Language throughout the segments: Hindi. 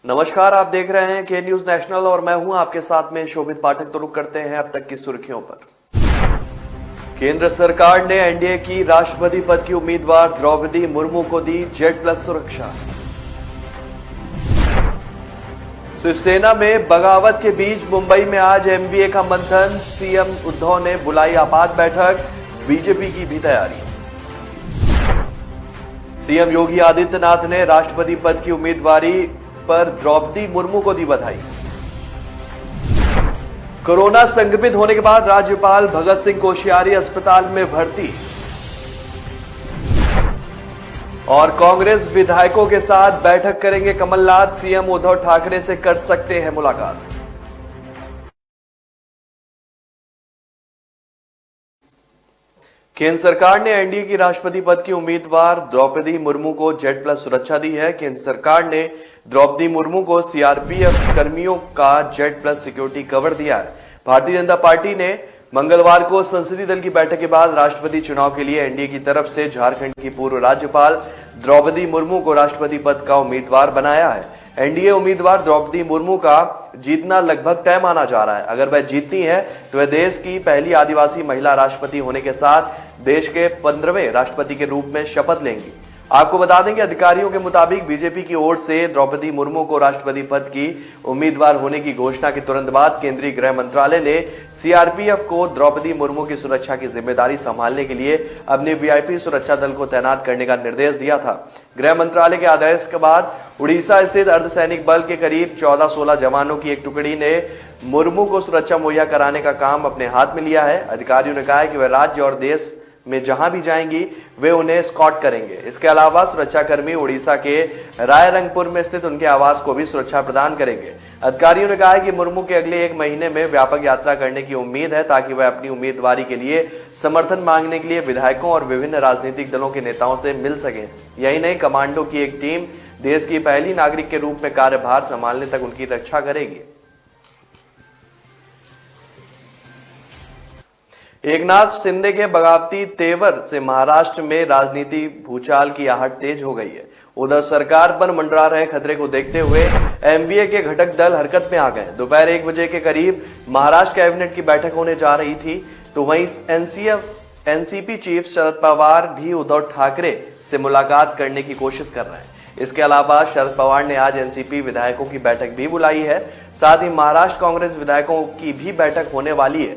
नमस्कार, आप देख रहे हैं के न्यूज नेशनल और मैं हूं आपके साथ में शोभित पाठक। तो रुक करते हैं अब तक की सुर्खियों पर। केंद्र सरकार ने एनडीए की राष्ट्रपति पद की उम्मीदवार द्रौपदी मुर्मू को दी Z+ सुरक्षा। शिवसेना में बगावत के बीच मुंबई में आज MBA का मंथन। सीएम उद्धव ने बुलाई आपात बैठक। बीजेपी की भी तैयारी। सीएम योगी आदित्यनाथ ने राष्ट्रपति पद की उम्मीदवारी पर द्रौपदी मुर्मू को दी बधाई। कोरोना संक्रमित होने के बाद राज्यपाल भगत सिंह कोश्यारी अस्पताल में भर्ती। और कांग्रेस विधायकों के साथ बैठक करेंगे कमलनाथ। सीएम उद्धव ठाकरे से कर सकते हैं मुलाकात। केंद्र सरकार ने एनडीए की राष्ट्रपति पद की उम्मीदवार द्रौपदी मुर्मू को Z+ सुरक्षा दी है। केंद्र सरकार ने द्रौपदी मुर्मू को सीआरपीएफ कर्मियों का Z+ सिक्योरिटी कवर दिया है। भारतीय जनता पार्टी ने मंगलवार को संसदीय दल की बैठक के बाद राष्ट्रपति चुनाव के लिए एनडीए की तरफ से झारखंड की पूर्व राज्यपाल द्रौपदी मुर्मू को राष्ट्रपति पद का उम्मीदवार बनाया है। एनडीए उम्मीदवार द्रौपदी मुर्मू का जीतना लगभग तय माना जा रहा है। अगर वह जीतती है तो वह देश की पहली आदिवासी महिला राष्ट्रपति होने के साथ देश के 15वें राष्ट्रपति के रूप में शपथ लेंगी। आपको बता दें कि अधिकारियों के मुताबिक बीजेपी की ओर से द्रौपदी मुर्मू को राष्ट्रपति पद की उम्मीदवार होने की घोषणा के तुरंत बाद केंद्रीय गृह मंत्रालय ने सीआरपीएफ को द्रौपदी मुर्मू की सुरक्षा की जिम्मेदारी संभालने के लिए अपने वीआईपी सुरक्षा दल को तैनात करने का निर्देश दिया था। गृह मंत्रालय के आदेश के बाद उड़ीसा स्थित अर्धसैनिक बल के करीब 14-16 जवानों की एक टुकड़ी ने मुर्मू को सुरक्षा मुहैया कराने का काम अपने हाथ में लिया है। अधिकारियों ने कहा है कि वह राज्य और देश में जहां भी जाएंगी वे उन्हें स्कॉट करेंगे। इसके अलावा सुरक्षाकर्मी उड़ीसा के रायरंगपुर में स्थित उनके आवास को भी सुरक्षा प्रदान करेंगे। अधिकारियों ने कहा है कि मुर्मू के अगले 1 महीने में व्यापक यात्रा करने की उम्मीद है ताकि वह अपनी उम्मीदवारी के लिए समर्थन मांगने के लिए विधायकों और विभिन्न राजनीतिक दलों के नेताओं से मिल सके। यही नहीं, कमांडो की एक टीम देश की पहली नागरिक के रूप में कार्यभार संभालने तक उनकी रक्षा करेगी। एकनाथ शिंदे के बगावती तेवर से महाराष्ट्र में राजनीति भूचाल की आहट तेज हो गई है। उधर सरकार पर मंडरा रहे खतरे को देखते हुए एमबीए के घटक दल हरकत में आ गए। दोपहर 1 बजे के करीब महाराष्ट्र कैबिनेट की बैठक होने जा रही थी, तो वहीं एनसीपी चीफ शरद पवार भी उद्धव ठाकरे से मुलाकात करने की कोशिश कर रहे हैं। इसके अलावा शरद पवार ने आज एनसीपी विधायकों की बैठक भी बुलाई है। साथ ही महाराष्ट्र कांग्रेस विधायकों की भी बैठक होने वाली है।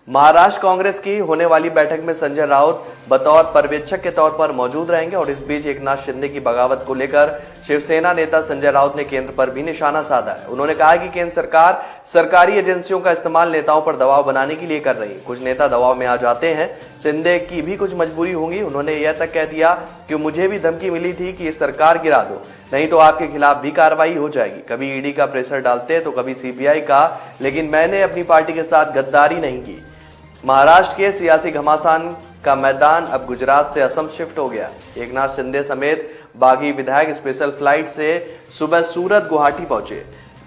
महाराष्ट्र कांग्रेस की होने वाली बैठक में संजय राउत बतौर पर्यवेक्षक के तौर पर मौजूद रहेंगे। और इस बीच एकनाथ शिंदे की बगावत को लेकर शिवसेना नेता संजय राउत ने केंद्र पर भी निशाना साधा है। उन्होंने कहा कि केंद्र सरकार सरकारी एजेंसियों का इस्तेमाल नेताओं पर दबाव बनाने के लिए कर रही है। कुछ नेता दबाव में आ जाते हैं, शिंदे की भी कुछ मजबूरी होगी। उन्होंने यह तक कह दिया कि मुझे भी धमकी मिली थी कि सरकार गिरा दो, नहीं तो आपके खिलाफ भी कार्रवाई हो जाएगी। कभी ईडी का प्रेशर डालते तो कभी सीबीआई का, लेकिन मैंने अपनी पार्टी के साथ गद्दारी नहीं की। महाराष्ट्र के सियासी घमासान का मैदान अब गुजरात से असम शिफ्ट हो गया। एकनाथ शिंदे समेत बागी विधायक स्पेशल फ्लाइट से सुबह सूरत गुवाहाटी पहुंचे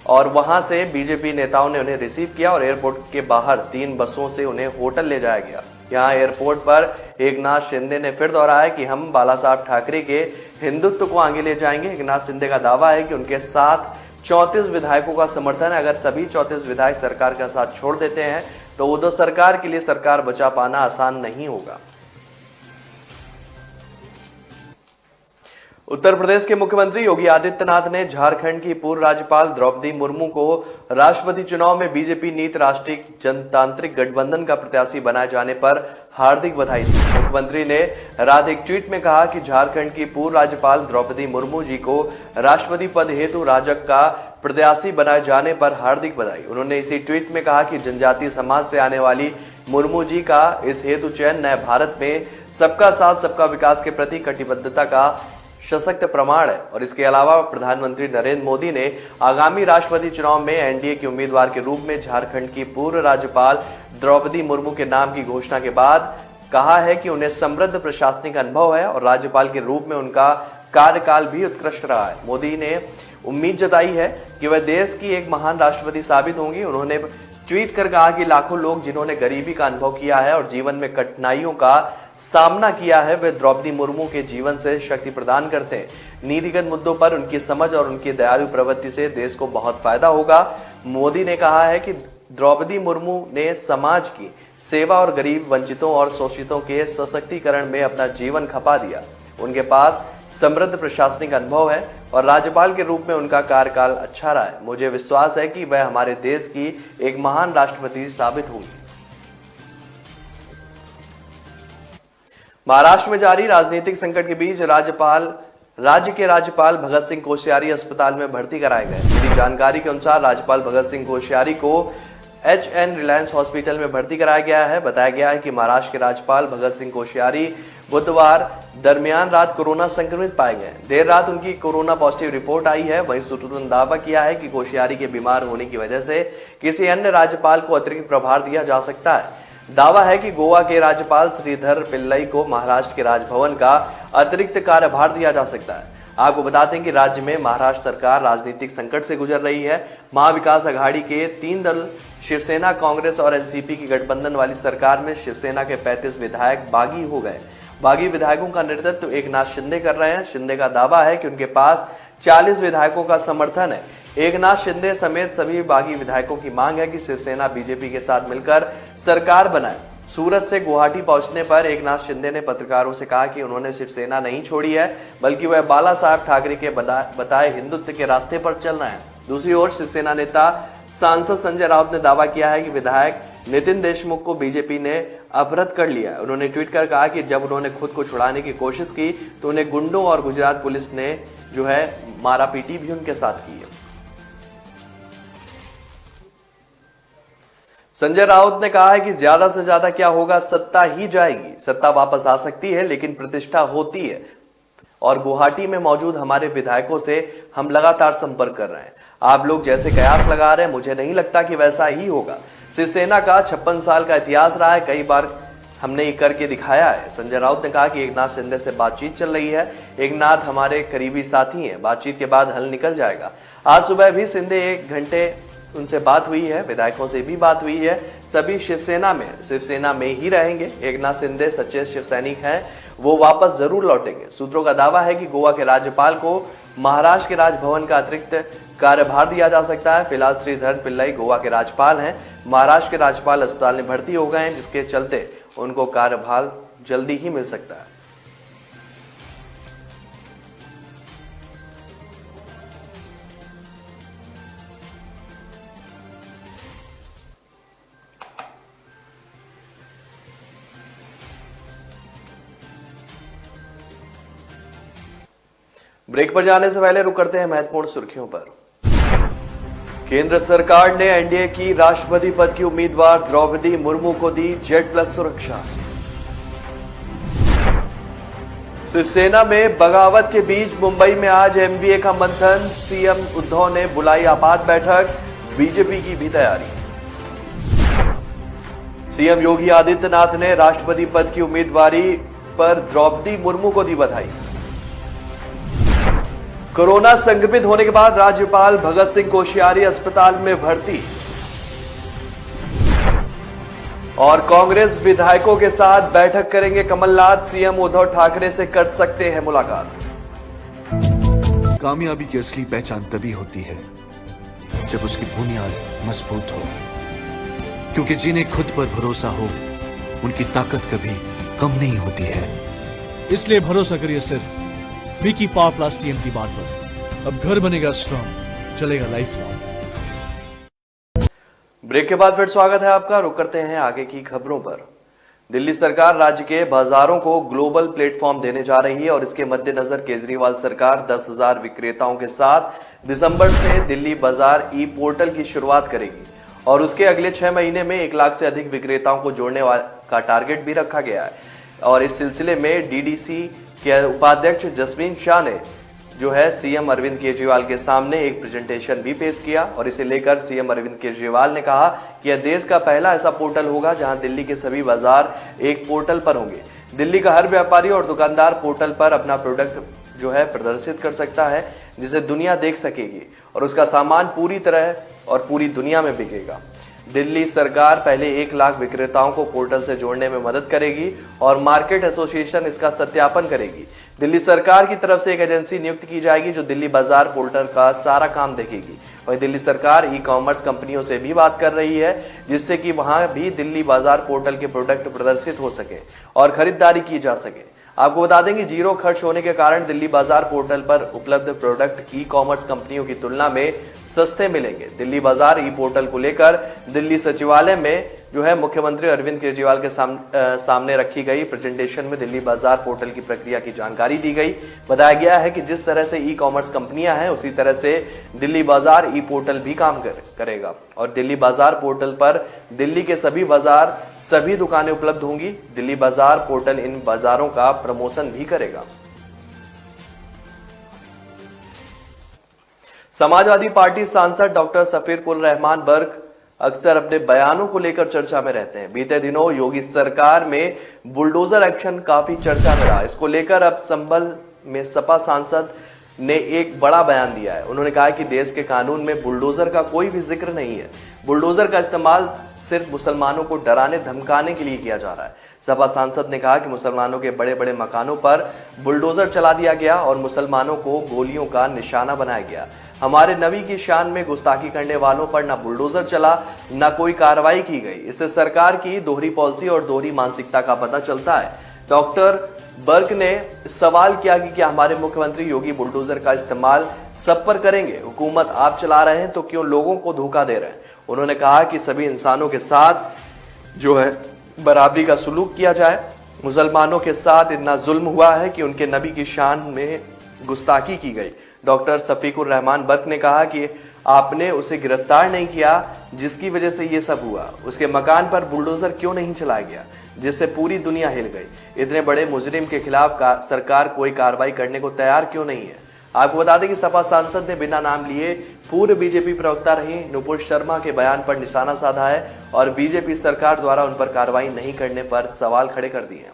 और वहां से बीजेपी नेताओं ने उन्हें रिसीव किया और एयरपोर्ट के बाहर 3 बसों से उन्हें होटल ले जाया गया। यहां एयरपोर्ट पर एकनाथ शिंदे ने फिर दोहराया कि हम बाला साहब ठाकरे के हिंदुत्व को आगे ले जाएंगे। एकनाथ शिंदे का दावा है कि उनके साथ 34 विधायकों का समर्थन है। अगर सभी 34 विधायक सरकार का साथ छोड़ देते हैं तो उद्धव सरकार के लिए सरकार बचा पाना आसान नहीं होगा। उत्तर प्रदेश के मुख्यमंत्री योगी आदित्यनाथ ने झारखंड की पूर्व राज्यपाल द्रौपदी मुर्मू को राष्ट्रपति चुनाव में बीजेपी नीति राष्ट्रीय जनतांत्रिक गठबंधन का प्रत्याशी बनाए जाने पर हार्दिक बधाई दी। मुख्यमंत्री ने रात एक ट्वीट में कहा कि झारखंड की पूर्व राज्यपाल द्रौपदी मुर्मू जी को राष्ट्रपति पद हेतु राजग का प्रत्याशी बनाए जाने पर हार्दिक बधाई। उन्होंने इसी ट्वीट में कहा कि जनजातीय समाज से आने वाली मुर्मू जी का इस हेतु चयन नए भारत में सबका साथ सबका विकास के प्रति कटिबद्धता का सशक्त प्रमाण है। और इसके अलावा प्रधानमंत्री नरेंद्र मोदी ने आगामी राष्ट्रपति चुनाव में एनडीए के उम्मीदवार के रूप में झारखंड की पूर्व राज्यपाल द्रौपदी मुर्मू के नाम की घोषणा के बाद कहा है कि उन्हें समृद्ध प्रशासनिक अनुभव है और राज्यपाल के रूप में उनका कार्यकाल भी उत्कृष्ट रहा है। मोदी ने उम्मीद जताई है कि वह देश की एक महान राष्ट्रपति साबित होंगी। उन्होंने ट्वीट कर कहा कि लाखों लोग जिन्होंने गरीबी का अनुभव किया है और जीवन में कठिनाइयों का सामना किया है, वे द्रौपदी मुर्मू के जीवन से शक्ति प्रदान करते हैं। नीतिगत मुद्दों पर उनकी समझ और उनकी दयालु प्रवृत्ति से देश को बहुत फायदा होगा। मोदी ने कहा है कि द्रौपदी मुर्मू ने समाज की सेवा और गरीब, वंचितों और शोषितों के सशक्तिकरण में अपना जीवन खपा दिया। उनके पास समृद्ध प्रशासनिक अनुभव है और राज्यपाल के रूप में उनका कार्यकाल अच्छा रहा है। मुझे विश्वास है कि वह हमारे देश की एक महान राष्ट्रपति साबित होंगी। महाराष्ट्र में जारी राजनीतिक संकट के बीच राज्य के राज्यपाल भगत सिंह कोश्यारी अस्पताल में भर्ती कराए गए। मिली जानकारी के अनुसार राज्यपाल भगत सिंह कोश्यारी को HN रिलायंस हॉस्पिटल में भर्ती कराया गया है। बताया गया है कि महाराष्ट्र के राज्यपाल भगत सिंह कोश्यारी बुधवार दरमियान रात कोरोना संक्रमित पाए गए। देर रात उनकी कोरोना पॉजिटिव रिपोर्ट आई है। वहीं सूत्रों ने दावा किया है कि कोश्यारी के बीमार होने की वजह से किसी अन्य राज्यपाल को अतिरिक्त प्रभार दिया जा सकता है। दावा है कि गोवा के राज्यपाल श्रीधर पिल्लई को महाराष्ट्र के राजभवन का अतिरिक्त कार्यभार दिया जा सकता है। आपको बताते हैं कि राज्य में महाराष्ट्र सरकार राजनीतिक संकट से गुजर रही है। महाविकास अघाड़ी के 3 दल शिवसेना, कांग्रेस और एनसीपी की गठबंधन वाली सरकार में शिवसेना के 35 विधायक बागी हो गए। बागी विधायकों का नेतृत्व एकनाथ शिंदे कर रहे हैं। शिंदे का दावा है कि उनके पास 40 विधायकों का समर्थन है। एकनाथ शिंदे समेत सभी बागी विधायकों की मांग है कि शिवसेना बीजेपी के साथ मिलकर सरकार बनाए। सूरत से गुवाहाटी पहुंचने पर एकनाथ शिंदे ने पत्रकारों से कहा कि उन्होंने शिवसेना नहीं छोड़ी है, बल्कि वह बाला साहब ठाकरे के बताए हिंदुत्व के रास्ते पर चल रहे हैं। दूसरी ओर शिवसेना नेता सांसद संजय राउत ने दावा किया है कि विधायक नितिन देशमुख को बीजेपी ने अपहृत कर लिया है। उन्होंने ट्वीट कर कहा कि जब उन्होंने खुद को छुड़ाने की कोशिश की तो उन्हें गुंडों और गुजरात पुलिस ने मारापीटी भी उनके साथ की है। संजय राउत ने कहा है कि ज्यादा से ज्यादा क्या होगा, सत्ता ही जाएगी। सत्ता वापस आ सकती है लेकिन प्रतिष्ठा होती है और गुवाहाटी में मौजूद हमारे विधायकों से हम लगातार संपर्क कर रहे हैं। आप लोग जैसे कयास लगा रहे हैं, मुझे नहीं लगता कि वैसा ही होगा। शिवसेना का 56 साल का इतिहास रहा है, कई बार हमने ये करके दिखाया है। संजय राउत ने कहा कि एकनाथ शिंदे से बातचीत चल रही है। एकनाथ हमारे करीबी साथी हैं, बातचीत के बाद हल निकल जाएगा। आज सुबह भी शिंदे 1 घंटे उनसे बात हुई है, विधायकों से भी बात हुई है। सभी शिवसेना में ही रहेंगे। एकनाथ शिंदे सच्चे शिव सैनिक हैं, वो वापस जरूर लौटेंगे। सूत्रों का दावा है कि गोवा के राज्यपाल को महाराष्ट्र के राजभवन का अतिरिक्त कार्यभार दिया जा सकता है। फिलहाल श्रीधर पिल्लई गोवा के राज्यपाल हैं। महाराष्ट्र के राज्यपाल अस्पताल में भर्ती हो गए हैं, जिसके चलते उनको कार्यभार जल्दी ही मिल सकता है। ब्रेक पर जाने से पहले रुक करते हैं महत्वपूर्ण सुर्खियों पर। केंद्र सरकार ने एनडीए की राष्ट्रपति पद की उम्मीदवार द्रौपदी मुर्मू को दी Z+ सुरक्षा। शिवसेना में बगावत के बीच मुंबई में आज MBA का मंथन। सीएम उद्धव ने बुलाई आपात बैठक, बीजेपी की भी तैयारी। सीएम योगी आदित्यनाथ ने राष्ट्रपति पद की उम्मीदवारी पर द्रौपदी मुर्मू को दी बधाई। कोरोना संक्रमित होने के बाद राज्यपाल भगत सिंह कोश्यारी अस्पताल में भर्ती और कांग्रेस विधायकों के साथ बैठक करेंगे कमलनाथ। सीएम उद्धव ठाकरे से कर सकते हैं मुलाकात। कामयाबी की असली पहचान तभी होती है जब उसकी बुनियाद मजबूत हो, क्योंकि जिन्हें खुद पर भरोसा हो उनकी ताकत कभी कम नहीं होती है। इसलिए भरोसा करिए सिर्फ विकी पावर प्लस TMT बात पर। अब घर बनेगा स्ट्रॉन्ग, चलेगा लाइफ लॉन्ग। ब्रेक के बाद फिर स्वागत है आपका। रुक करते हैं आगे की खबरों पर। दिल्ली सरकार राज्य के बाजारों को ग्लोबल प्लेटफॉर्म देने जा रही है और इसके मद्देनजर केजरीवाल सरकार 10,000 विक्रेताओं के साथ दिसंबर से दिल्ली बाजार ई-पोर्टल की शुरुआत करेगी और उसके अगले 6 महीने में 1 लाख से अधिक विक्रेताओं को जोड़ने का टारगेट भी रखा गया है। और इस सिलसिले में DDC के उपाध्यक्ष जसवीन शाह ने सीएम अरविंद केजरीवाल के सामने एक प्रेजेंटेशन भी पेश किया और इसे लेकर सीएम अरविंद केजरीवाल ने कहा कि यह देश का पहला ऐसा पोर्टल होगा जहां दिल्ली के सभी बाजार एक पोर्टल पर होंगे। दिल्ली का हर व्यापारी और दुकानदार पोर्टल पर अपना प्रोडक्ट प्रदर्शित कर सकता है, जिसे दुनिया देख सकेगी और उसका सामान पूरी तरह और पूरी दुनिया में बिकेगा। दिल्ली सरकार पहले 1 लाख विक्रेताओं को पोर्टल से जोड़ने में मदद करेगी और मार्केट एसोसिएशन इसका सत्यापन करेगी। दिल्ली सरकार की तरफ से एक एजेंसी नियुक्त की जाएगी जो दिल्ली बाजार पोर्टल का सारा काम देखेगी। वहीं दिल्ली सरकार ई कॉमर्स कंपनियों से भी बात कर रही है जिससे कि वहां भी दिल्ली बाजार पोर्टल के प्रोडक्ट प्रदर्शित हो सके और खरीदारी की जा सके। आपको बता दें कि जीरो खर्च होने के कारण दिल्ली बाजार पोर्टल पर उपलब्ध प्रोडक्ट ई कॉमर्स कंपनियों की तुलना में सस्ते मिलेंगे। दिल्ली बाजार ई पोर्टल को लेकर दिल्ली सचिवालय में जो है मुख्यमंत्री अरविंद केजरीवाल के सामने रखी गई प्रेजेंटेशन में दिल्ली बाजार पोर्टल की प्रक्रिया की जानकारी दी गई। बताया गया है कि जिस तरह से ई कॉमर्स कंपनियां हैं उसी तरह से दिल्ली बाजार ई पोर्टल भी काम करेगा और दिल्ली बाजार पोर्टल पर दिल्ली के सभी बाजार सभी दुकानें उपलब्ध होंगी। दिल्ली बाजार पोर्टल इन बाजारों का प्रमोशन भी करेगा। समाजवादी पार्टी सांसद डॉक्टर शफीकुर रहमान बर्क अक्सर अपने बयानों को लेकर चर्चा में रहते हैं। बीते दिनों योगी सरकार में बुलडोजर एक्शन काफी चर्चा में रहा। इसको लेकर अब संभल में सपा सांसद ने एक बड़ा बयान दिया है। उन्होंने कहा कि देश के कानून में बुलडोजर का कोई भी जिक्र नहीं है। बुलडोजर का इस्तेमाल सिर्फ मुसलमानों को डराने धमकाने के लिए किया जा रहा है। सपा सांसद ने कहा कि मुसलमानों के बड़े बड़े मकानों पर बुलडोजर चला दिया गया और मुसलमानों को गोलियों का निशाना बनाया गया। हमारे नबी की शान में गुस्ताखी करने वालों पर ना बुलडोजर चला ना कोई कार्रवाई की गई। इससे सरकार की दोहरी पॉलिसी और दोहरी मानसिकता का पता चलता है। डॉक्टर बर्क ने सवाल किया कि क्या हमारे मुख्यमंत्री योगी बुलडोजर का इस्तेमाल सब पर करेंगे? हुकूमत आप चला रहे हैं तो क्यों लोगों को धोखा दे रहे हैं? उन्होंने कहा कि सभी इंसानों के साथ जो है बराबरी का सलूक किया जाए। मुसलमानों के साथ इतना जुल्म हुआ है कि उनके नबी की शान में गुस्ताखी की गई। डॉक्टर शफीकुर रहमान बर्क ने कहा कि आपने उसे गिरफ्तार नहीं किया जिसकी वजह से ये सब हुआ। उसके मकान पर बुलडोजर क्यों नहीं चलाया गया जिससे पूरी दुनिया हिल गई? इतने बड़े मुजरिम के खिलाफ सरकार कोई कार्रवाई करने को तैयार क्यों नहीं है? आपको बता दें कि सपा सांसद ने बिना नाम लिए पूर्व बीजेपी प्रवक्ता रही नुपुर शर्मा के बयान पर निशाना साधा है और बीजेपी सरकार द्वारा उन पर कार्रवाई नहीं करने पर सवाल खड़े कर दिए हैं।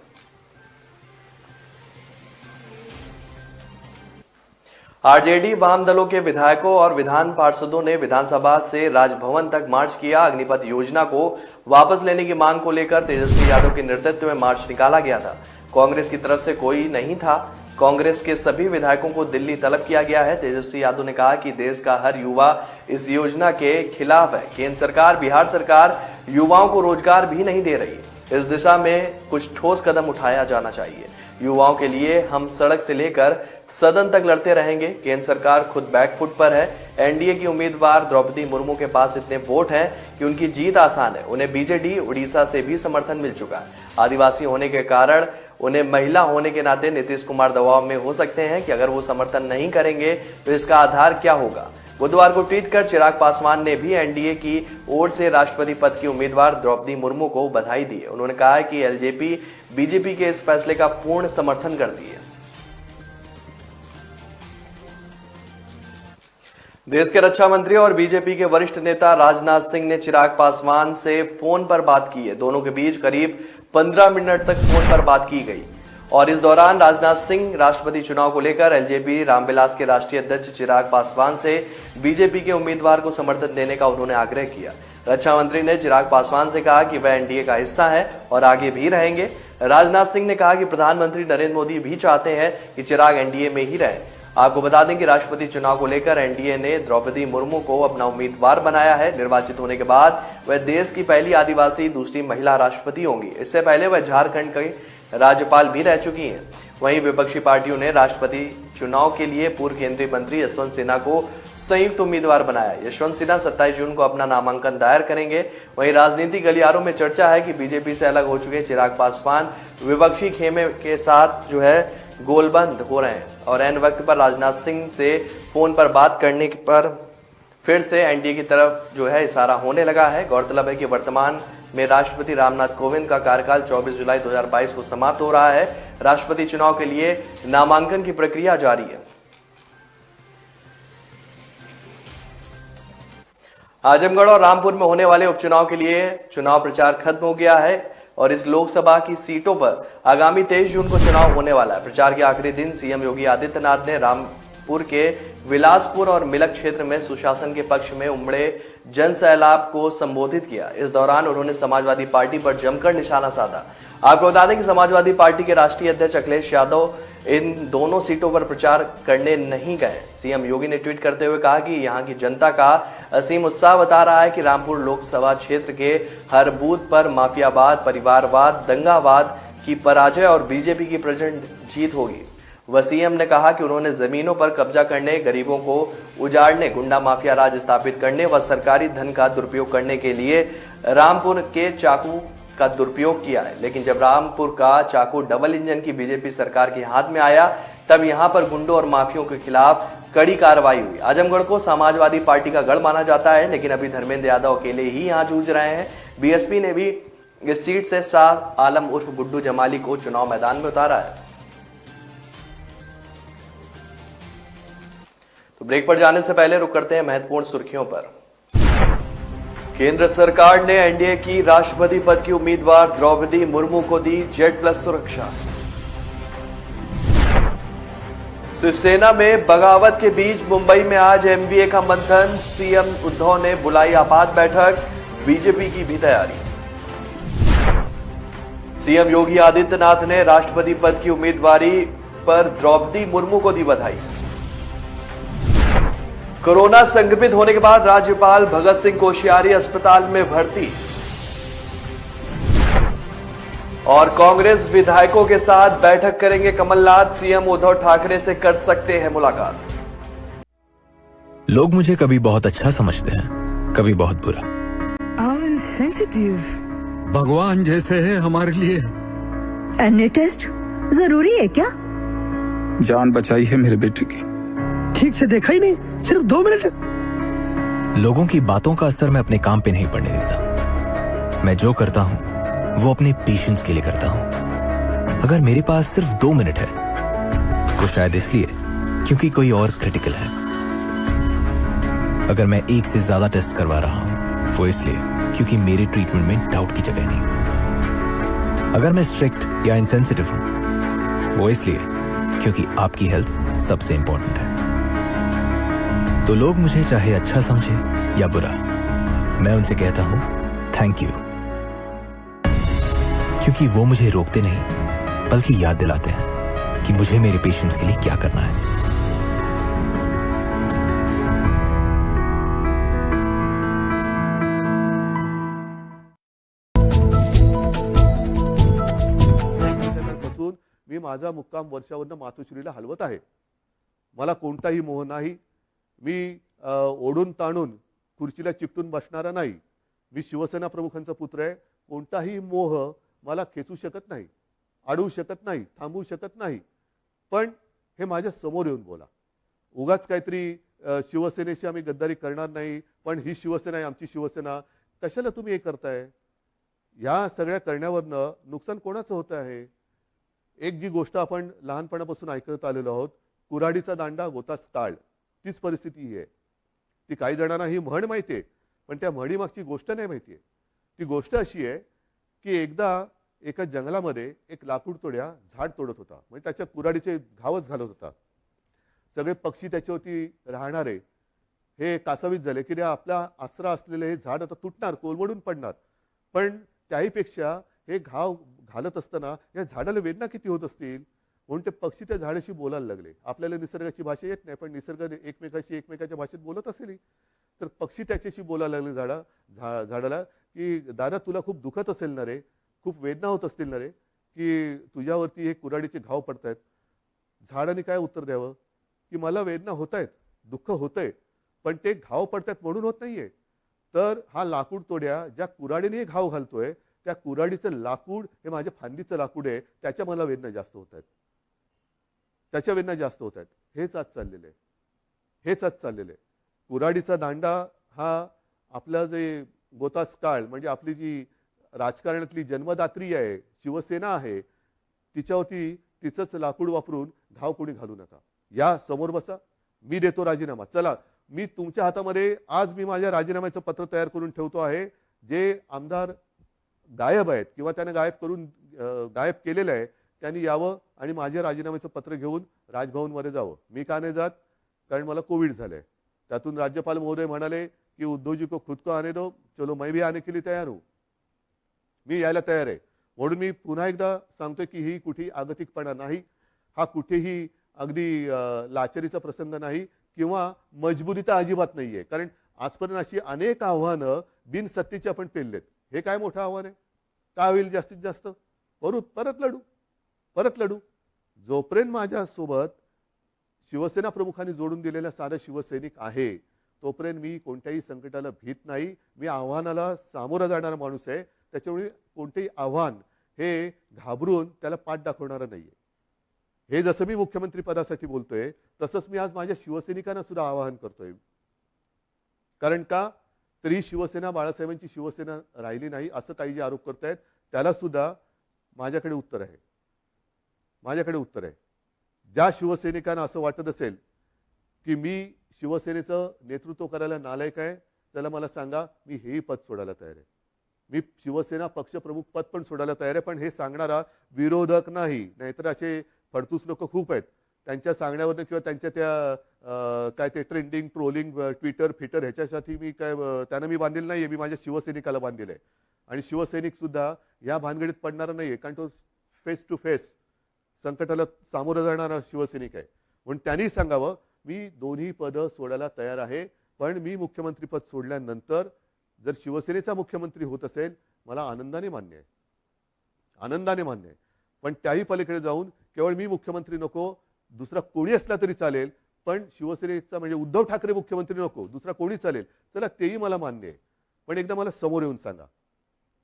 आरजेडी वाम दलों के विधायकों और विधान पार्षदों ने विधानसभा से राजभवन तक मार्च किया। अग्निपथ योजना को वापस लेने की मांग को लेकर तेजस्वी यादव के नेतृत्व में मार्च निकाला गया था। कांग्रेस की तरफ से कोई नहीं था। कांग्रेस के सभी विधायकों को दिल्ली तलब किया गया है। तेजस्वी यादव ने कहा कि देश का हर युवा इस योजना के खिलाफ है। केंद्र सरकार, बिहार सरकार युवाओं को रोजगार भी नहीं दे रही। इस दिशा में कुछ ठोस कदम उठाया जाना चाहिए। युवाओं के लिए हम सड़क से लेकर सदन तक लड़ते रहेंगे। केंद्र सरकार खुद बैकफुट पर है। एनडीए की उम्मीदवार द्रौपदी मुर्मू के पास इतने वोट हैं कि उनकी जीत आसान है। उन्हें बीजेडी उड़ीसा से भी समर्थन मिल चुका है। आदिवासी होने के कारण उन्हें महिला होने के नाते नीतीश कुमार दबाव में हो सकते हैं कि अगर वो समर्थन नहीं करेंगे तो इसका आधार क्या होगा। बुधवार को ट्वीट कर चिराग पासवान ने भी एनडीए की ओर से राष्ट्रपति पद की उम्मीदवार द्रौपदी मुर्मू को बधाई दी है। उन्होंने कहा है कि एलजेपी बीजेपी के इस फैसले का पूर्ण समर्थन करती है। देश के रक्षा मंत्री और बीजेपी के वरिष्ठ नेता राजनाथ सिंह ने चिराग पासवान से फोन पर बात की है। दोनों के बीच करीब 15 मिनट तक फोन पर बात की गई और इस दौरान राजनाथ सिंह राष्ट्रपति चुनाव को लेकर एलजेपी रामविलास के राष्ट्रीय अध्यक्ष चिराग पासवान से बीजेपी के उम्मीदवार को समर्थन देने का उन्होंने आग्रह किया। रक्षा मंत्री ने चिराग पासवान से कहा कि वह एनडीए का हिस्सा है और आगे भी रहेंगे। राजनाथ सिंह ने कहा कि प्रधानमंत्री नरेंद्र मोदी भी चाहते हैं कि चिराग एनडीए में ही रहे। आपको बता दें कि राष्ट्रपति चुनाव को लेकर एनडीए ने द्रौपदी मुर्मू को अपना उम्मीदवार बनाया है। निर्वाचित होने के बाद वह देश की पहली आदिवासी दूसरी महिला राष्ट्रपति होंगी। इससे पहले वह झारखंड की राज्यपाल भी रह चुकी हैं। वहीं विपक्षी पार्टियों ने राष्ट्रपति चुनाव के लिए पूर्व केंद्रीय मंत्री यशवंत सिन्हा को संयुक्त उम्मीदवार बनाया। यशवंत सिन्हा 27 जून को अपना नामांकन दायर करेंगे। वहीं राजनीतिक गलियारों में चर्चा है कि बीजेपी से अलग हो चुके चिराग पासवान विपक्षी खेमे के साथ जो है गोलबंद हो रहे हैं और ऐन वक्त पर राजनाथ सिंह से फोन पर बात करने पर फिर से एनडीए की तरफ जो है इशारा होने लगा है। गौरतलब है कि वर्तमान में राष्ट्रपति रामनाथ कोविंद का कार्यकाल 24 जुलाई 2022 को समाप्त हो रहा है। राष्ट्रपति चुनाव के लिए नामांकन की प्रक्रिया जारी है। आजमगढ़ और रामपुर में होने वाले उपचुनाव के लिए चुनाव प्रचार खत्म हो गया है और इस लोकसभा की सीटों पर आगामी 23 जून को चुनाव होने वाला है। प्रचार के आखिरी दिन सीएम योगी आदित्यनाथ ने बिलासपुर के विलासपुर और मिलक क्षेत्र में सुशासन के पक्ष में उमड़े जन सैलाब को संबोधित किया। इस दौरान उन्होंने समाजवादी पार्टी पर जमकर निशाना साधा। आपको बता दें कि समाजवादी पार्टी के राष्ट्रीय अध्यक्ष अखिलेश यादव इन दोनों सीटों पर प्रचार करने नहीं गए। सीएम योगी ने ट्वीट करते हुए कहा कि यहां की जनता का असीम उत्साह बता रहा है कि रामपुर लोकसभा क्षेत्र के हर बूथ पर माफियावाद, परिवारवाद, दंगावाद की पराजय और बीजेपी की प्रचंड जीत होगी। वह सीएम ने कहा कि उन्होंने जमीनों पर कब्जा करने, गरीबों को उजाड़ने, गुंडा माफिया राज स्थापित करने व सरकारी धन का दुरुपयोग करने के लिए रामपुर के चाकू का दुरुपयोग किया है। लेकिन जब रामपुर का चाकू डबल इंजन की बीजेपी सरकार के हाथ में आया, तब यहां पर गुंडों और माफियों के खिलाफ कड़ी कार्रवाई हुई। आजमगढ़ को समाजवादी पार्टी का गढ़ माना जाता है, लेकिन अभी धर्मेंद्र यादव अकेले ही यहां जूझ रहे हैं। बीएसपी ने भी इस सीट से शाह आलम उर्फ गुड्डू जमाली को चुनाव मैदान में उतारा है। तो ब्रेक पर जाने से पहले रुक करते हैं महत्वपूर्ण सुर्खियों पर। केंद्र सरकार ने एनडीए की राष्ट्रपति पद की उम्मीदवार द्रौपदी मुर्मू को दी Z+ सुरक्षा। शिवसेना में बगावत के बीच मुंबई में आज एमवीए का मंथन। सीएम उद्धव ने बुलाई आपात बैठक, बीजेपी की भी तैयारी। सीएम योगी आदित्यनाथ ने राष्ट्रपति पद की उम्मीदवारी पर द्रौपदी मुर्मू को दी बधाई। कोरोना संक्रमित होने के बाद राज्यपाल भगत सिंह कोश्यारी अस्पताल में भर्ती। और कांग्रेस विधायकों के साथ बैठक करेंगे कमलनाथ, सीएम उद्धव ठाकरे से कर सकते हैं मुलाकात। लोग मुझे कभी बहुत अच्छा समझते हैं, कभी बहुत बुरा। सेंसिटिव। भगवान जैसे है हमारे लिए। एनी टेस्ट जरूरी है क्या? जान बचाई है मेरे बेटे की। ठीक से देखा ही नहीं, सिर्फ 2 मिनट। लोगों की बातों का असर मैं अपने काम पे नहीं पड़ने देता। मैं जो करता हूं वो अपने पेशेंस के लिए करता हूं। अगर मेरे पास सिर्फ 2 मिनट है तो शायद इसलिए क्योंकि कोई और क्रिटिकल है। अगर मैं 1 से ज्यादा टेस्ट करवा रहा हूं वो इसलिए क्योंकि मेरे ट्रीटमेंट में डाउट की जगह नहीं। अगर मैं स्ट्रिक्ट या इनसेंसिटिव हूं वो इसलिए क्योंकि आपकी हेल्थ सबसे इंपॉर्टेंट है। तो लोग मुझे चाहे अच्छा समझे या बुरा, मैं उनसे कहता हूं थैंक यू, क्योंकि वो मुझे रोकते नहीं बल्कि याद दिलाते हैं कि मुझे मेरे पेशेंट्स के लिए क्या करना है। मी माझा मुक्काम वर्षावरनं मातोश्रीला हलवत आहे। मला कोणताही मोह नाही। मी ओढून ताणून खुर्चीला चिकटून बसणारा नाही। मी शिवसेना प्रमुखांचा पुत्र आहे। कोणताही मोह मला खेचू शकत नाही, अडवू शकत नाही, थांबवू शकत नाही। पण हे माझ्या समोर येऊन बोला। उगाच काहीतरी शिवसेनेशी आम्ही गद्दारी करणार नाही, पण ही शिवसेना आहे, आमची शिवसेना, कशाला तुम्ही हे करताय? या सगळ्या करण्यावरनं नुकसान कोणाचं होतं आहे? एक जी गोष्ट आपण लहानपणापासून ऐकत आलेलो आहोत, कुऱ्हाडीचा दांडा गोतास टाळ, तीच परिस्थिती आहे। ती काही जणांना ही म्हण माहिती आहे, पण त्या म्हणीमागची गोष्ट नाही माहिती आहे। ती गोष्ट अशी आहे की एकदा एका जंगलामध्ये एक लाकूड तोड्या झाड तोडत होता, म्हणजे त्याच्या कुऱ्हाडीचे घावच घालत होता। सगळे पक्षी त्याच्यावरती राहणारे हे कासावीस झाले की आपला आसरा असलेले हे झाड आता तुटणार, कोलमडून पडणार। पण त्याहीपेक्षा हे घाव घालत असताना या झाडाला वेदना किती होत असतील, म्हणून ते पक्षी त्या झाडाशी बोलायला लागले। आपल्याला निसर्गाची भाषा येत नाही, पण निसर्ग एकमेकाशी एकमेकाच्या भाषेत बोलत असेल, तर पक्षी त्याच्याशी बोलायला लागले झाडाला की दादा तुला खूप दुखत असेल ना रे, खूप वेदना होत असतील ना रे, की तुझ्यावरती हे कुऱ्हाडीचे घाव पडतायत। झाडाने काय उत्तर द्यावं की मला वेदना होत आहेत, दुःख होतंय, पण ते घाव पडतायत म्हणून होत नाहीये। तर हा लाकूड तोड्या ज्या कुऱ्हाडीने घाव घालतोय, त्या कुऱ्हाडीचं लाकूड हे माझ्या फांदीचं लाकूड आहे, त्याच्या मला वेदना जास्त होत आहेत, त्याच्या वेदना जास्त होत आहेत। हेच आज चाललेलं आहे, हेच आज चाललेलं आहे। कुऱ्हाडीचा दांडा हा आपला जे गोतास काळ, म्हणजे आपली जी राजकारणातली जन्मदात्री आहे, शिवसेना आहे, तिच्यावरती तिचंच लाकूड वापरून घाव कोणी घालू नका। या समोर बसा, मी देतो राजीनामा। चला, मी तुमच्या हातामध्ये आज मी माझ्या राजीनाम्याचं पत्र तयार करून ठेवतो आहे। जे आमदार गायब आहेत किंवा त्याने गायब केलेलं आहे, त्यांनी यावं आणि माझ्या राजीनाम्याचं पत्र घेऊन राजभवनमध्ये जावं। मी का नाही जात? कारण मला कोविड झालंय. त्यातून राज्यपाल महोदय म्हणाले की उद्धवजी को खुद को आने दो, चलो मैं भी आने के लिए तैयार हूं. मी यायला तयार आहे. म्हणून मी पुन्हा एकदा सांगतोय की ही कुठेही आगतिकपणा नाही, हा कुठेही अगदी लाचारीचा प्रसंग नाही किंवा मजबुरी तर अजिबात नाहीये. कारण आजपर्यंत अशी अनेक आव्हानं बिनसत्तेची आपण पेललेत. हे काय मोठं आव्हान आहे? काय होईल जास्तीत जास्त? परत लढू. जोपर्यंत माझ्यासोबत शिवसेना प्रमुखांनी जोडून दिलेला सारा शिवसैनिक आहे तोपर्यंत मी कोणत्याही संकटाला भीत नाही. मी आव्हानाला सामोरा जाणारा माणूस आहे. त्याच्यामुळे कोणतेही आव्हान हे घाबरून त्याला पाठ दाखवणारं नाहीये. हे जसं मी मुख्यमंत्री पदासाठी बोलतोय तसंच मी आज माझ्या शिवसैनिकांना सुद्धा आवाहन करतोय. कारण का तरी शिवसेना बाळासाहेबांची शिवसेना राहिली नाही असं काही जे आरोप करतायत त्याला सुद्धा माझ्याकडे उत्तर आहे. ज्या शिवसैनिकांना असं वाटत असेल की मी शिवसेनेचं नेतृत्व करायला नालायक आहे त्याला मला सांगा, मी हेही पद सोडायला तयार आहे. मी शिवसेना पक्षप्रमुख पद पण सोडायला तयार आहे. पण हे सांगणारा विरोधक नाही. नाहीतर असे फडतूस लोक खूप आहेत. त्यांच्या सांगण्यावरनं किंवा त्यांच्या त्या काय ते ट्रेंडिंग ट्रोलिंग ट्विटर फिटर ह्याच्यासाठी मी काय त्यांना मी बांधलेलं नाहीये. मी माझ्या शिवसैनिकाला बांधलेलं आहे. आणि शिवसैनिक सुद्धा या भानगडीत पडणारा नाहीये. कारण तो फेस टू फेस संकटाला सामोरं जाणारा शिवसैनिक आहे. म्हणून त्यांनी सांगावं मी दोन्ही पदं सोडायला तयार आहे. पण मी मुख्यमंत्री पद सोडल्यानंतर जर शिवसेनेचा मुख्यमंत्री होत असेल मला आनंदाने मान्य आहे. पण त्याही पलीकडे जाऊन केवळ मी मुख्यमंत्री नको, दुसरा कोणी असला तरी चालेल, पण शिवसेनेचा म्हणजे उद्धव ठाकरे मुख्यमंत्री नको, दुसरा कोणी चालेल, चला तेही मला मान्य आहे. पण एकदा मला समोर येऊन सांगा.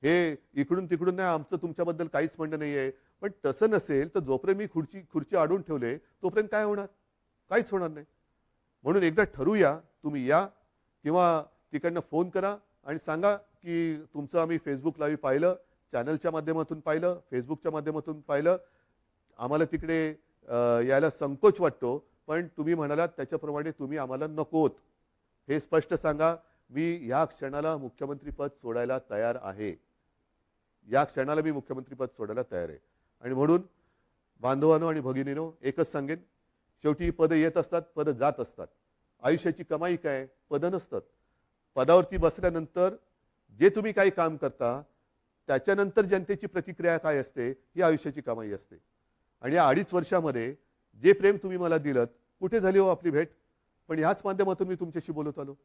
हे इकडून तिकडून नाही, आमचं तुमच्याबद्दल काहीच म्हणणं नाही आहे. पण तसं नसेल तर जोपर्यंत मी खुर्ची अडवून ठेवले तोपर्यंत काय होणार? काहीच होणार नाही. म्हणून एकदा ठरवूया, तुम्ही या किंवा तिकडनं फोन करा आणि सांगा की तुमचं आम्ही फेसबुक लाईव्ह पाहिलं, चॅनलच्या माध्यमातून पाहिलं, फेसबुकच्या माध्यमातून पाहिलं, आम्हाला तिकडे यायला संकोच वाटतो, पण तुम्ही म्हणालात त्याच्याप्रमाणे तुम्ही आम्हाला नकोत. हे स्पष्ट सांगा. मी या क्षणाला मुख्यमंत्रीपद सोडायला तयार आहे. आणि म्हणून बांधवांनो आणि भगिनीनो एकच सांगेन, शेवटी ही पदं येत असतात, पदं जात असतात. आयुष्याची कमाई काय? पदं नसतात. पदावरती बसल्यानंतर जे तुम्ही काही काम करता त्याच्यानंतर जनतेची प्रतिक्रिया काय असते ही आयुष्याची कमाई असते. आणि या 2.5 वर्षामध्ये जे प्रेम तुम्ही मला दिलत, कुठे झाली हो आपली भेट? पण ह्याच माध्यमातून मी तुमच्याशी बोलत आलो.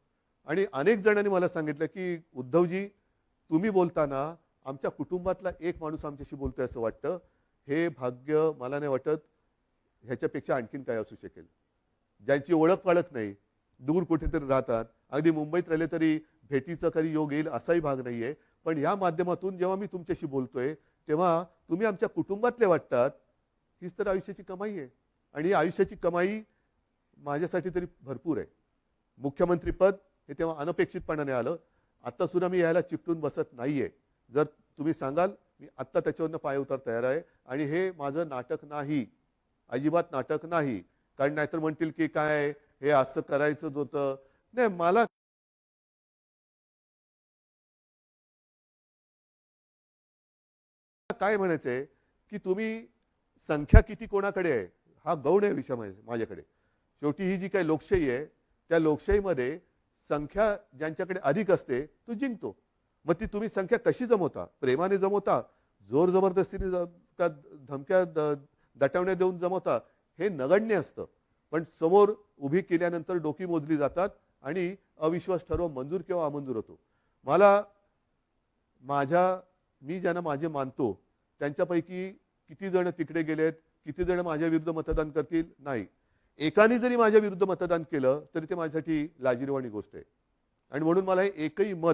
आणि अनेक जणांनी मला सांगितलं की उद्धवजी तुम्ही बोलताना आमच्या कुटुंबातला एक माणूस आमच्याशी बोलतोय असं वाटतं. हे भाग्य मला नाही वाटत ह्याच्यापेक्षा आणखीन काय असू शकेल. ज्यांची ओळख पाळख नाही, दूर कुठेतरी राहतात, अगदी मुंबईत राहिले तरी भेटीचा कधी योग येईल असाही भाग नाहीये. पण या माध्यमातून जेव्हा मी तुमच्याशी बोलतोय तेव्हा तुम्ही आमच्या कुटुंबातले वाटतात. हीच तर आयुष्याची कमाई आहे. आणि आयुष्याची कमाई माझ्यासाठी तरी भरपूर आहे. मुख्यमंत्रीपद हे तेव्हा अनपेक्षितपणाने आलं. आता सुद्धा मी यायला चिकटून बसत नाहीये. जर तुम्ही सांगाल मी आत्ता त्याच्यावरनं पाय उतार तयार आहे. आणि हे माझं नाटक नाही, अजिबात नाटक नाही. कारण नाहीतर म्हणतील की काय हे असं करायचंच होतं. नाही, मला काय म्हणायचंय की तुम्ही संख्या किती कोणाकडे आहे हा गौण आहे विषय माझ्याकडे. शेवटी ही जी काही लोकशाही आहे त्या लोकशाहीमध्ये संख्या ज्यांच्याकडे अधिक असते तो जिंकतो. मग ती तुम्ही संख्या कशी जमवता? प्रेमाने जमवता, जोर जबरदस्तीने धमक्या दटवण्या देऊन जमवता, हे नगण्य असतं. पण समोर उभी केल्यानंतर डोकी मोजली जातात आणि अविश्वास ठरव मंजूर किंवा अमंजूर होतो. मी ज्यांना माझे मानतो त्यांच्यापैकी किती जण तिकडे गेलेत, किती जण माझ्या विरुद्ध मतदान करतील? नाही. एकाने जरी माझ्या विरुद्ध मतदान केलं तरी ते माझ्यासाठी लाजिरवाणी गोष्ट आहे. आणि म्हणून मला हे एकही मत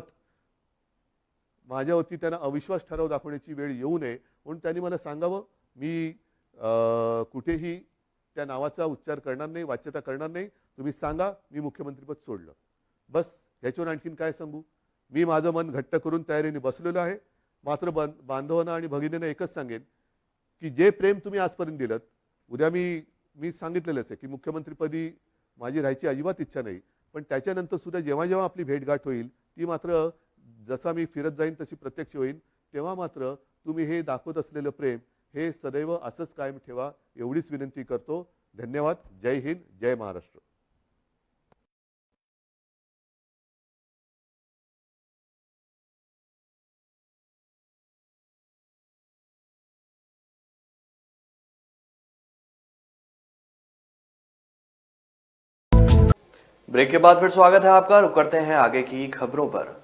माझ्यावरती त्यांना अविश्वास ठराव दाखवण्याची वेळ येऊ नये म्हणून त्यांनी मला सांगावं. मी कुठेही त्या नावाचा उच्चार करणार नाही, वाच्यता करणार नाही. तुम्ही सांगा मी मुख्यमंत्रीपद सोडलं, बस. ह्याच्यावर आणखीन काय सांगू? मी माझं मन घट्ट करून तयारीने बसलेलो आहे. मात्र बांधवांना आणि भगिनींना एकच सांगेन की जे प्रेम तुम्ही आजपर्यंत दिलं, उद्या मी सांगितलेलंच आहे की मुख्यमंत्रीपदी माझी राहायची अजिबात इच्छा नाही. पण त्याच्यानंतर सुद्धा जेव्हा जेव्हा आपली भेटगाठ होईल ती मात्र जसा मी फिरत जाईन तशी प्रत्यक्ष होईल. तेव्हा मात्र तुम्ही हे दाखवत असलेलं प्रेम हे सदैव असंच कायम ठेवा एवढीच विनंती करतो. धन्यवाद. जय हिंद, जय महाराष्ट्र. ब्रेक के बाद फिर स्वागत है आपका। रुक करते हैं आगे की खबरों पर।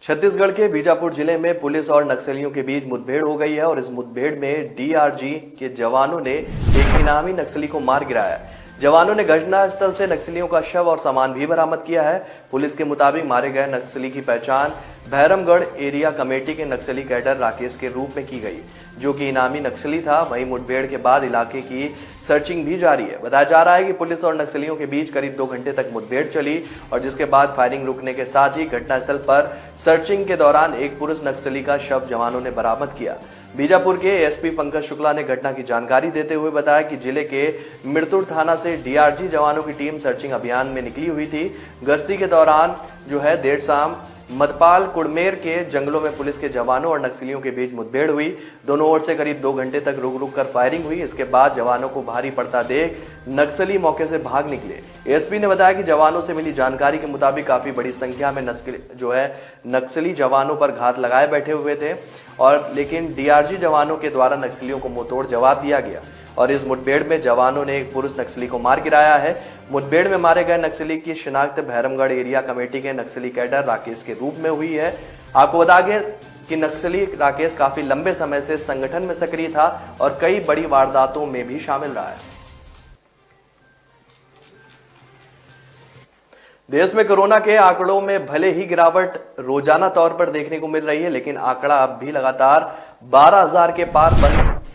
छत्तीसगढ़ के बीजापुर जिले में पुलिस और नक्सलियों के बीच मुठभेड़ हो गई है और इस मुठभेड़ में डीआरजी के जवानों ने एक इनामी नक्सली को मार गिराया। जवानों ने घटनास्थल से नक्सलियों का शव और सामान भी बरामद किया है। पुलिस के मुताबिक मारे गए नक्सली की पहचान भैरमगढ़ एरिया कमेटी के नक्सली कैडर राकेश के रूप में की गई, जो कि इनामी नक्सली था। वहीं मुठभेड़ के बाद इलाके की सर्चिंग भी जारी है। बताया जा रहा है कि पुलिस और नक्सलियों के बीच करीब 2 घंटे तक मुठभेड़ चली और जिसके बाद फायरिंग रुकने के साथ ही घटनास्थल पर सर्चिंग के दौरान एक पुरुष नक्सली का शव जवानों ने बरामद किया। बीजापुर के एसपी पंकज शुक्ला ने घटना की जानकारी देते हुए बताया कि जिले के मिरतुर थाना से डीआरजी जवानों की टीम सर्चिंग अभियान में निकली हुई थी। गश्ती के दौरान देर शाम मतपाल कुड़मेर के जंगलों में पुलिस के जवानों और नक्सलियों के बीच मुठभेड़ हुई। दोनों ओर से करीब 2 घंटे तक रुक कर फायरिंग हुई। इसके बाद जवानों को भारी पड़ता देख नक्सली मौके से भाग निकले। एसपी ने बताया कि जवानों से मिली जानकारी के मुताबिक काफी बड़ी संख्या में नक्सली जवानों पर घात लगाए बैठे हुए थे और लेकिन डीआरजी जवानों के द्वारा नक्सलियों को मुंहतोड़ जवाब दिया गया और इस मुठभेड़ में जवानों ने एक पुरुष नक्सली को मार गिराया है। मुठभेड़ में मारे गए नक्सली की शिनाख्त भैरमगढ़ एरिया कमेटी के नक्सली कैडर राकेश के रूप में हुई है। आपको बता दें कि नक्सली राकेश काफी लंबे समय से संगठन में सक्रिय था और कई बड़ी वारदातों में भी शामिल रहा है। देश में कोरोना के आंकड़ों में भले ही गिरावट रोजाना तौर पर देखने को मिल रही है, लेकिन आंकड़ा अब भी लगातार 12,000 के पार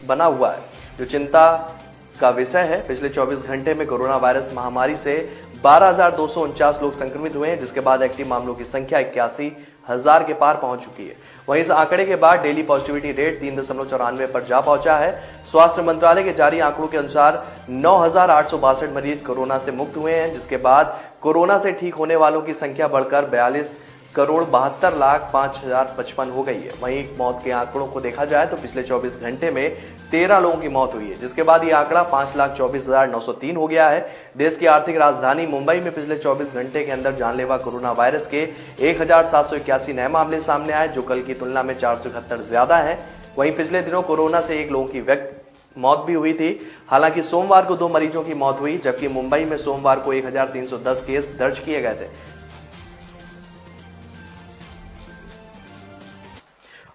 बना हुआ है, जो चिंता का विषय है। पिछले 24 घंटे में कोरोना वायरस महामारी से 12,249 लोग संक्रमित हुए हैं, जिसके बाद एक्टिव मामलों की संख्या 81,000 के पार पहुंच चुकी है। वहीं इस आंकड़े के बाद डेली पॉजिटिविटी रेट 3.94 पर जा पहुंचा है। स्वास्थ्य मंत्रालय के जारी आंकड़ों के अनुसार 9,862 मरीज कोरोना से मुक्त हुए हैं, जिसके बाद कोरोना से ठीक होने वालों की संख्या बढ़कर 42,72,05,055 हो गई है। वहीं मौत के आंकड़ों को देखा जाए तो पिछले 24 घंटे में 13 लोगों की मौत हुई है, जिसके बाद ये आंकड़ा 5,24,903 हो गया है। देश की आर्थिक राजधानी मुंबई में पिछले 24 घंटे के अंदर जानलेवा कोरोना वायरस के 1,781 नए मामले सामने आए, जो कल की तुलना में 471 ज्यादा है। वहीं पिछले दिनों कोरोना से 1 लोगों की मौत भी हुई थी। हालांकि सोमवार को 2 मरीजों की मौत हुई, जबकि मुंबई में सोमवार को 1,310 केस दर्ज किए गए थे।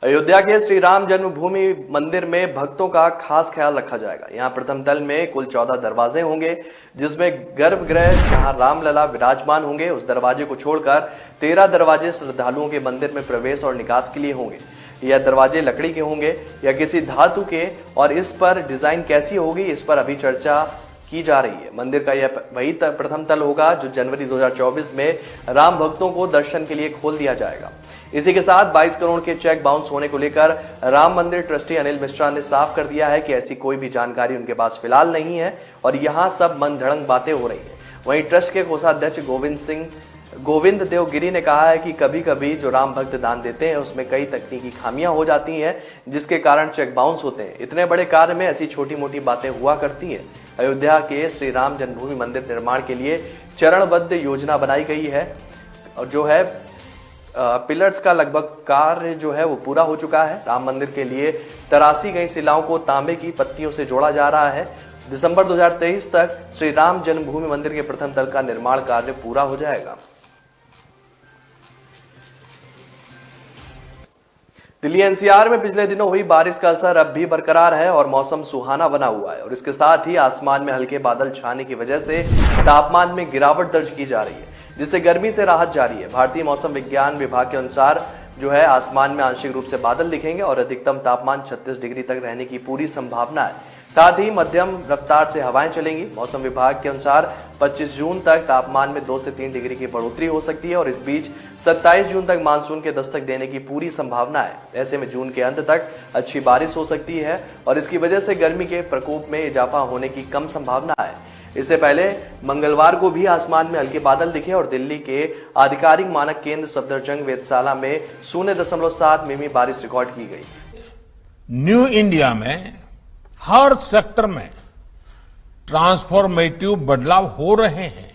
अयोध्या के श्री राम जन्मभूमि मंदिर में भक्तों का खास ख्याल रखा जाएगा। यहाँ प्रथम तल में कुल 14 दरवाजे होंगे, जिसमें गर्भगृह जहाँ रामलला विराजमान होंगे उस दरवाजे को छोड़कर 13 दरवाजे श्रद्धालुओं के मंदिर में प्रवेश और निकास के लिए होंगे। यह दरवाजे लकड़ी के होंगे या किसी धातु के, और इस पर डिजाइन कैसी होगी इस पर अभी चर्चा की जा रही है। मंदिर का यह वही प्रथम तल होगा जो जनवरी 2024 में राम भक्तों को दर्शन के लिए खोल दिया जाएगा। इसी के साथ 22 करोड़ के चेक बाउंस होने को लेकर राम मंदिर ट्रस्टी अनिल मिश्रा ने साफ कर दिया है कि ऐसी कोई भी जानकारी उनके पास फिलहाल नहीं है और यहां सब मनगढ़ंत बातें हो रही हैं। वहीं ट्रस्ट के कोषाध्यक्ष गोविंद देव गिरी ने कहा है कि कभी कभी जो राम भक्त दान देते हैं उसमें कई तकनीकी खामियां हो जाती हैं, जिसके कारण चेक बाउंस होते हैं। इतने बड़े कार्य में ऐसी छोटी मोटी बातें हुआ करती हैं। अयोध्या के श्री राम जन्मभूमि मंदिर निर्माण के लिए चरणबद्ध योजना बनाई गई है और पिलर्स का लगभग कार्य वो पूरा हो चुका है। राम मंदिर के लिए तराशी गई शिलाओं को तांबे की पत्तियों से जोड़ा जा रहा है। दिसंबर 2023 तक श्री राम जन्मभूमि मंदिर के प्रथम तल का निर्माण कार्य पूरा हो जाएगा। दिल्ली एनसीआर में पिछले दिनों हुई बारिश का असर अब भी बरकरार है और मौसम सुहाना बना हुआ है और इसके साथ ही आसमान में हल्के बादल छाने की वजह से तापमान में गिरावट दर्ज की जा रही है, जिससे गर्मी से राहत जारी है। भारतीय मौसम विज्ञान विभाग के अनुसार आसमान में आंशिक रूप से बादल दिखेंगे और अधिकतम तापमान 36 डिग्री तक रहने की पूरी संभावना है। साथ ही मध्यम रफ्तार से हवाएं चलेंगी। मौसम विभाग के अनुसार 25 जून तक तापमान में 2 से 3 डिग्री की बढ़ोतरी हो सकती है और इस बीच 27 जून तक मानसून के दस्तक देने की पूरी संभावना है। ऐसे में जून के अंत तक अच्छी बारिश हो सकती है और इसकी वजह से गर्मी के प्रकोप में इजाफा होने की कम संभावना है। इससे पहले मंगलवार को भी आसमान में हल्के बादल दिखे और दिल्ली के आधिकारिक मानक केंद्र सफदरजंग वेधशाला में 0.7 मिमी बारिश रिकॉर्ड की गई। न्यू इंडिया में हर सेक्टर में ट्रांसफॉर्मेटिव बदलाव हो रहे हैं।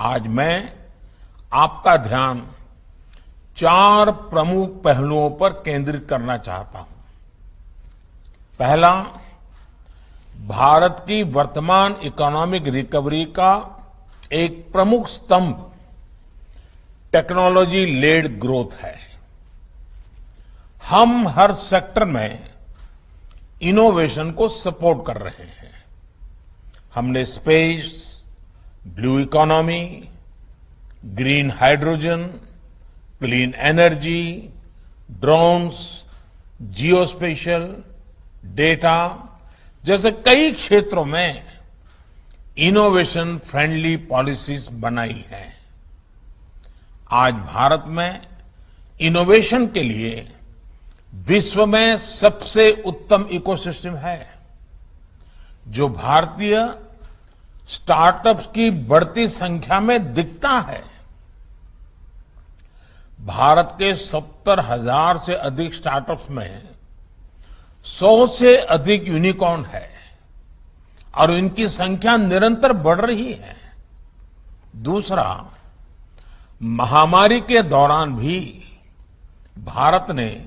आज मैं आपका ध्यान 4 प्रमुख पहलुओं पर केंद्रित करना चाहता हूं। पहला, भारत की वर्तमान इकोनॉमिक रिकवरी का एक प्रमुख स्तंभ टेक्नोलॉजी लेड ग्रोथ है। हम हर सेक्टर में इनोवेशन को सपोर्ट कर रहे हैं। हमने space, blue economy, green hydrogen, clean energy, drones, geospatial, data जैसे कई क्षेत्रों में इनोवेशन फ्रेंडली पॉलिसीज बनाई है। आज भारत में इनोवेशन के लिए विश्व में सबसे उत्तम इकोसिस्टम है। जो भारतीय स्टार्टअप्स की बढ़ती संख्या में दिखता है। भारत के 70,000 से अधिक स्टार्टअप्स में 100 से अधिक यूनिकॉर्न है और इनकी संख्या निरंतर बढ़ रही है। दूसरा, महामारी के दौरान भी भारत ने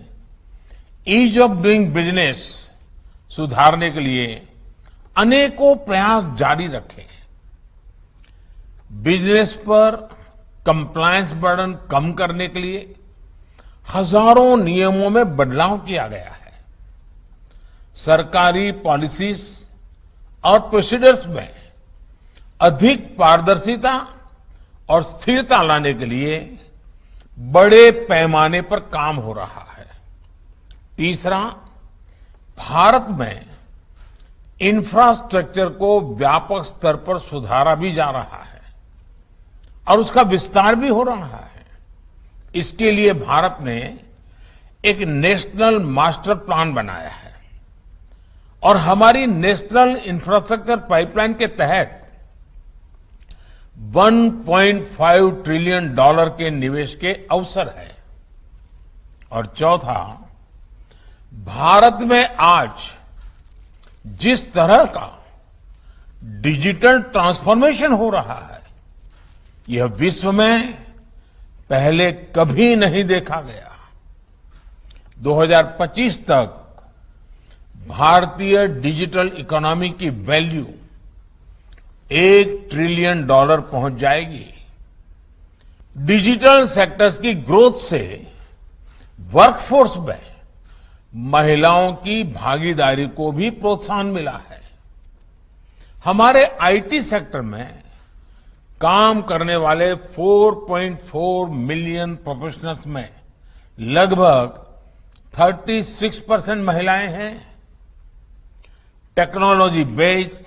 ईज ऑफ डूइंग बिजनेस सुधारने के लिए अनेकों प्रयास जारी रखे। बिजनेस पर कंप्लायंस बर्डन कम करने के लिए हजारों नियमों में बदलाव किया गया है। सरकारी पॉलिसीज और प्रोसीजर्स में अधिक पारदर्शिता और स्थिरता लाने के लिए बड़े पैमाने पर काम हो रहा है। तीसरा, भारत में इंफ्रास्ट्रक्चर को व्यापक स्तर पर सुधारा भी जा रहा है और उसका विस्तार भी हो रहा है। इसके लिए भारत ने एक नेशनल मास्टर प्लान बनाया है और हमारी नेशनल इंफ्रास्ट्रक्चर पाइपलाइन के तहत $1.5 ट्रिलियन के निवेश के अवसर है। और चौथा, भारत में आज जिस तरह का डिजिटल ट्रांसफॉर्मेशन हो रहा है, यह विश्व में पहले कभी नहीं देखा गया। 2025 तक भारतीय डिजिटल इकोनॉमी की वैल्यू $1 ट्रिलियन पहुंच जाएगी। डिजिटल सेक्टर्स की ग्रोथ से वर्कफोर्स में महिलाओं की भागीदारी को भी प्रोत्साहन मिला है। हमारे आईटी सेक्टर में काम करने वाले 4.4 मिलियन प्रोफेशनल्स में लगभग 36% महिलाएं हैं। टेक्नोलॉजी बेस्ड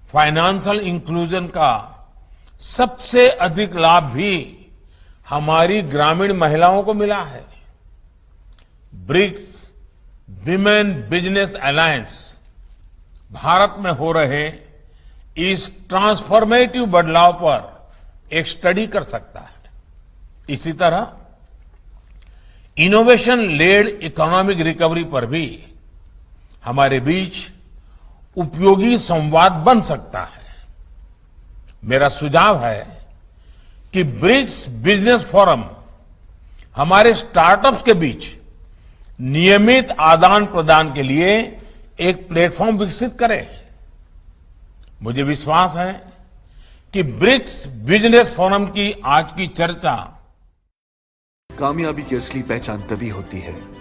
फाइनेंशियल इंक्लूजन का सबसे अधिक लाभ भी हमारी ग्रामीण महिलाओं को मिला है। BRICS women business alliance Bharat में हो रहे इस ट्रांसफॉर्मेटिव बदलाव पर एक स्टडी कर सकता है। इसी तरह इनोवेशन लेड इकोनॉमिक रिकवरी पर भी हमारे बीच उपयोगी संवाद बन सकता है। मेरा सुझाव है कि ब्रिक्स बिजनेस फोरम हमारे स्टार्टअप्स के बीच नियमित आदान प्रदान के लिए एक प्लेटफॉर्म विकसित करे। मुझे विश्वास है कि ब्रिक्स बिजनेस फोरम की आज की चर्चा कामयाबी की असली पहचान तभी होती है